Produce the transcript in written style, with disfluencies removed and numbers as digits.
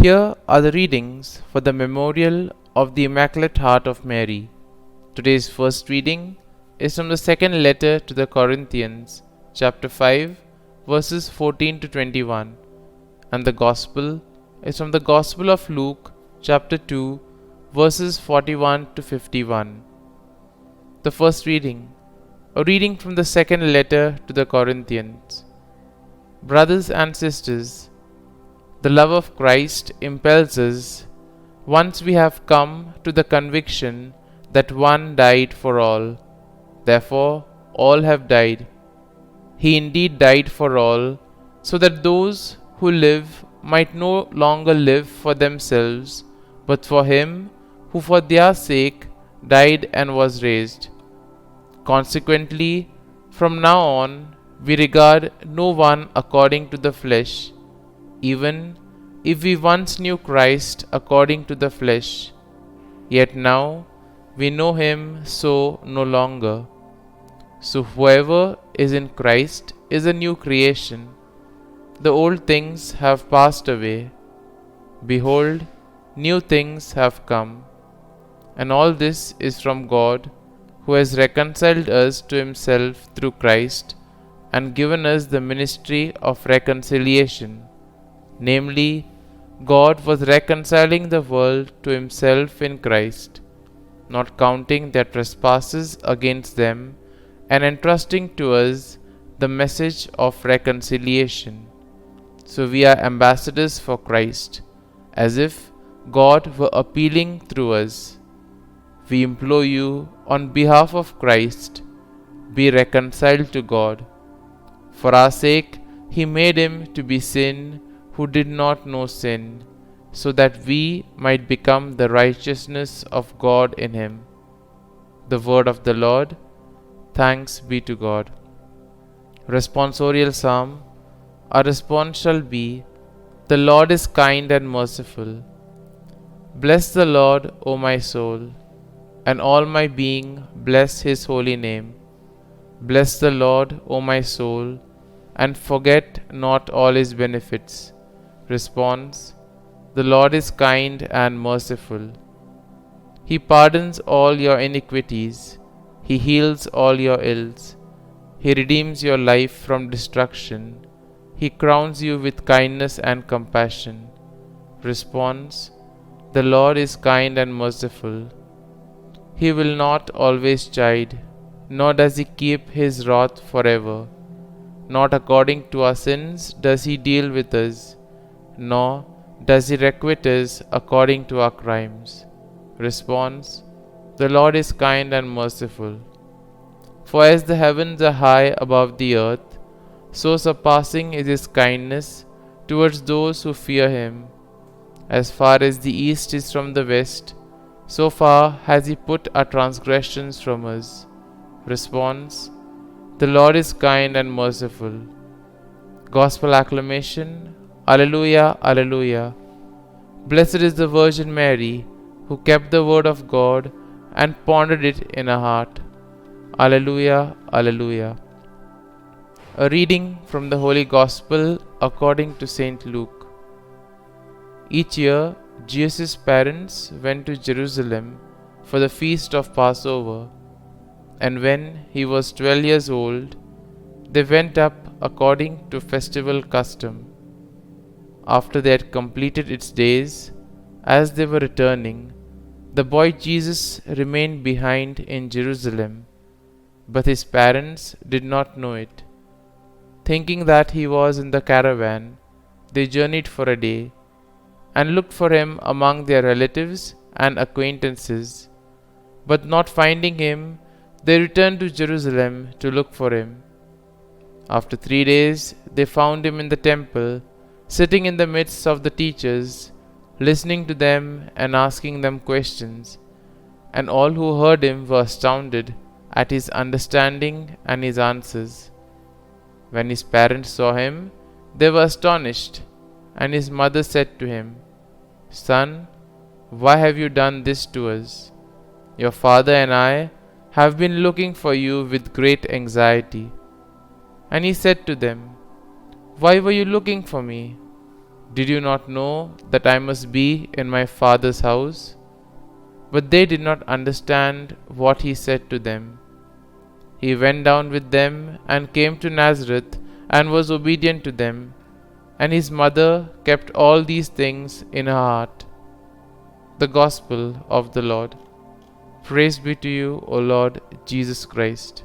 Here are the readings for the memorial of the Immaculate Heart of Mary. Today's first reading is from the second letter to the Corinthians, chapter 5, verses 14 to 21, and the Gospel is from the Gospel of Luke, chapter 2, verses 41 to 51. The first reading, a reading from the second letter to the Corinthians. Brothers and sisters, the love of Christ impels us, once we have come to the conviction that one died for all, therefore all have died. He indeed died for all, so that those who live might no longer live for themselves, but for him who for their sake died and was raised. Consequently, from now on, we regard no one according to the flesh. Even if we once knew Christ according to the flesh, yet now we know him so no longer. So whoever is in Christ is a new creation. The old things have passed away. Behold, new things have come. And all this is from God, who has reconciled us to himself through Christ and given us the ministry of reconciliation. Namely, God was reconciling the world to himself in Christ, not counting their trespasses against them, and entrusting to us the message of reconciliation. So we are ambassadors for Christ, as if God were appealing through us. We implore you, on behalf of Christ, be reconciled to God. For our sake, he made him to be sin who did not know sin, so that we might become the righteousness of God in him. The word of the Lord. Thanks be to God. Responsorial Psalm. Our response shall be, the Lord is kind and merciful. Bless the Lord, O my soul, and all my being bless his holy name. Bless the Lord, O my soul, and forget not all his benefits. Response. The Lord is kind and merciful. He pardons all your iniquities. He heals all your ills. He redeems your life from destruction. He crowns you with kindness and compassion. Response. The Lord is kind and merciful. He will not always chide, nor does he keep his wrath forever. Not according to our sins does he deal with us, nor does he requite us according to our crimes. Response. The Lord is kind and merciful. For as the heavens are high above the earth, so surpassing is his kindness towards those who fear him. As far as the east is from the west, so far has he put our transgressions from us. Response. The Lord is kind and merciful. Gospel acclamation. Alleluia, Alleluia. Blessed is the Virgin Mary, who kept the word of God and pondered it in her heart. Alleluia, Alleluia. A reading from the Holy Gospel according to St. Luke. Each year, Jesus' parents went to Jerusalem for the feast of Passover, and when he was 12 years old, they went up according to festival custom. After they had completed its days, as they were returning, the boy Jesus remained behind in Jerusalem, but his parents did not know it. Thinking that he was in the caravan, they journeyed for a day, and looked for him among their relatives and acquaintances. But not finding him, they returned to Jerusalem to look for him. After 3 days, they found him in the temple, sitting in the midst of the teachers, listening to them and asking them questions. And all who heard him were astounded at his understanding and his answers. When his parents saw him, they were astonished, and his mother said to him, Son, why have you done this to us? Your father and I have been looking for you with great anxiety. And he said to them, Why were you looking for me? Did you not know that I must be in my Father's house?" But they did not understand what he said to them. He went down with them and came to Nazareth and was obedient to them. And his mother kept all these things in her heart. The Gospel of the Lord. Praise be to you, O Lord Jesus Christ.